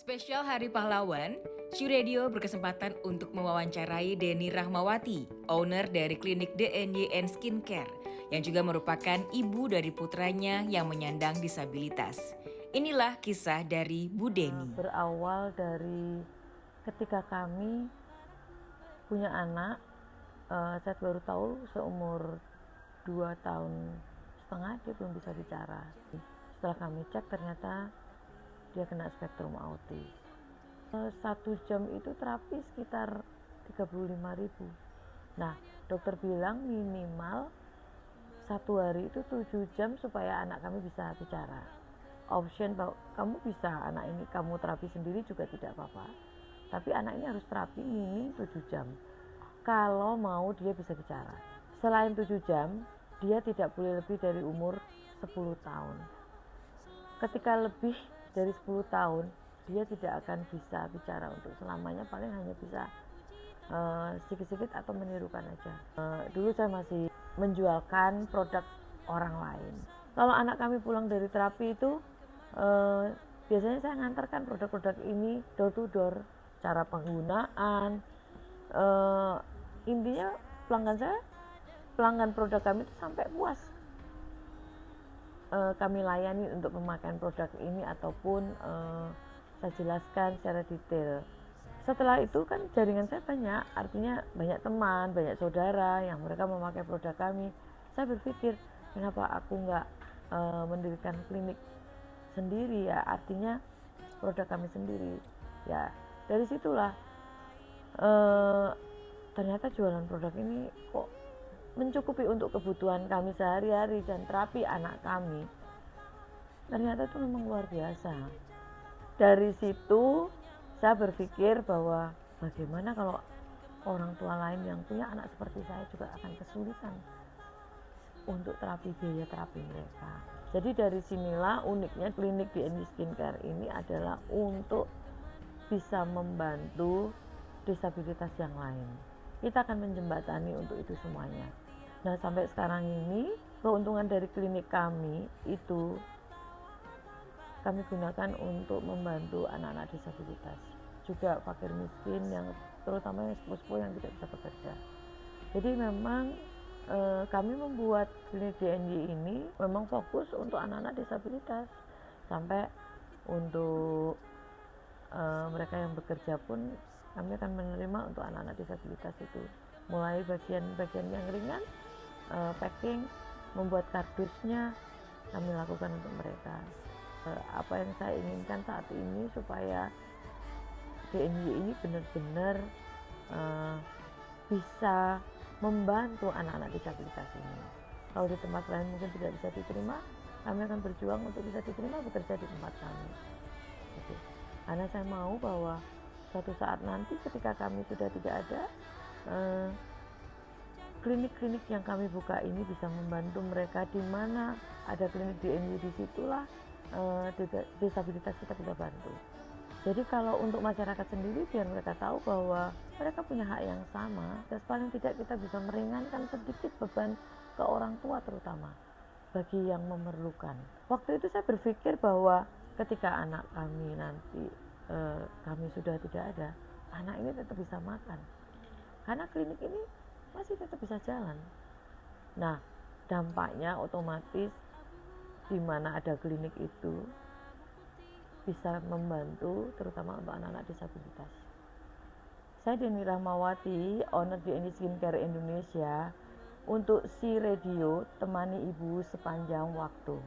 Spesial Hari Pahlawan, Syu Radio berkesempatan untuk mewawancarai Deni Rahmawati, owner dari klinik DNYN Skincare, yang juga merupakan ibu dari putranya yang menyandang disabilitas. Inilah kisah dari Bu Deni. Berawal dari ketika kami punya anak, saya baru tahu seumur 2 tahun setengah dia belum bisa bicara. Setelah kami cek ternyata dia kena spektrum autis. 1 jam itu terapi sekitar 35.000. Nah, dokter bilang minimal 1 hari itu 7 jam supaya anak kami bisa bicara. Option bahwa kamu bisa anak ini kamu terapi sendiri juga tidak apa-apa. Tapi anak ini harus terapi minim 7 jam. Kalau mau dia bisa bicara. Selain 7 jam, dia tidak boleh lebih dari umur 10 tahun. Ketika lebih dari 10 tahun, dia tidak akan bisa bicara untuk selamanya, paling hanya bisa sedikit-sedikit atau menirukan aja. Dulu saya masih menjualkan produk orang lain. Kalau anak kami pulang dari terapi itu, biasanya saya ngantarkan produk-produk ini door to door, cara penggunaan, intinya pelanggan produk kami itu sampai puas. Kami layani untuk pemakaian produk ini ataupun saya jelaskan secara detail. Setelah itu kan jaringan saya banyak, artinya banyak teman, banyak saudara yang mereka memakai produk kami. Saya berpikir kenapa aku nggak mendirikan klinik sendiri ya, artinya produk kami sendiri. Ya dari situlah ternyata jualan produk ini kok mencukupi untuk kebutuhan kami sehari-hari dan terapi anak kami. Ternyata itu memang luar biasa. Dari situ saya berpikir bahwa bagaimana kalau orang tua lain yang punya anak seperti saya juga akan kesulitan untuk biaya terapi mereka. Jadi dari sinilah uniknya klinik DNY Skincare ini adalah untuk bisa membantu disabilitas yang lain. Kita akan menjembatani untuk itu semuanya. Nah, sampai sekarang ini keuntungan dari klinik kami itu kami gunakan untuk membantu anak-anak disabilitas, juga fakir miskin yang terutama yang sepuh-sepuh yang tidak bisa bekerja. Jadi memang kami membuat klinik DNY ini memang fokus untuk anak-anak disabilitas, sampai untuk mereka yang bekerja pun kami akan menerima untuk anak-anak disabilitas itu, mulai bagian-bagian yang ringan, packing, membuat kardusnya kami lakukan untuk mereka. Apa yang saya inginkan saat ini supaya DNY ini benar-benar bisa membantu anak-anak disabilitas ini. Kalau di tempat lain mungkin tidak bisa diterima, kami akan berjuang untuk bisa diterima bekerja di tempat kami. Gitu. Karena saya mau bahwa suatu saat nanti ketika kami sudah tidak ada, klinik-klinik yang kami buka ini bisa membantu mereka. Di mana ada klinik DNY, disitulah disabilitas kita bisa bantu. Jadi kalau untuk masyarakat sendiri, biar mereka tahu bahwa mereka punya hak yang sama, dan paling tidak kita bisa meringankan sedikit beban ke orang tua, terutama bagi yang memerlukan. Waktu itu saya berpikir bahwa ketika anak kami nanti kami sudah tidak ada, anak ini tetap bisa makan, karena klinik ini masih tetap bisa jalan. Nah, dampaknya otomatis di mana ada klinik itu bisa membantu terutama untuk anak-anak disabilitas. Saya Deni Rahmawati, owner DNY Skincare Indonesia, untuk Syu Radio, temani ibu sepanjang waktu.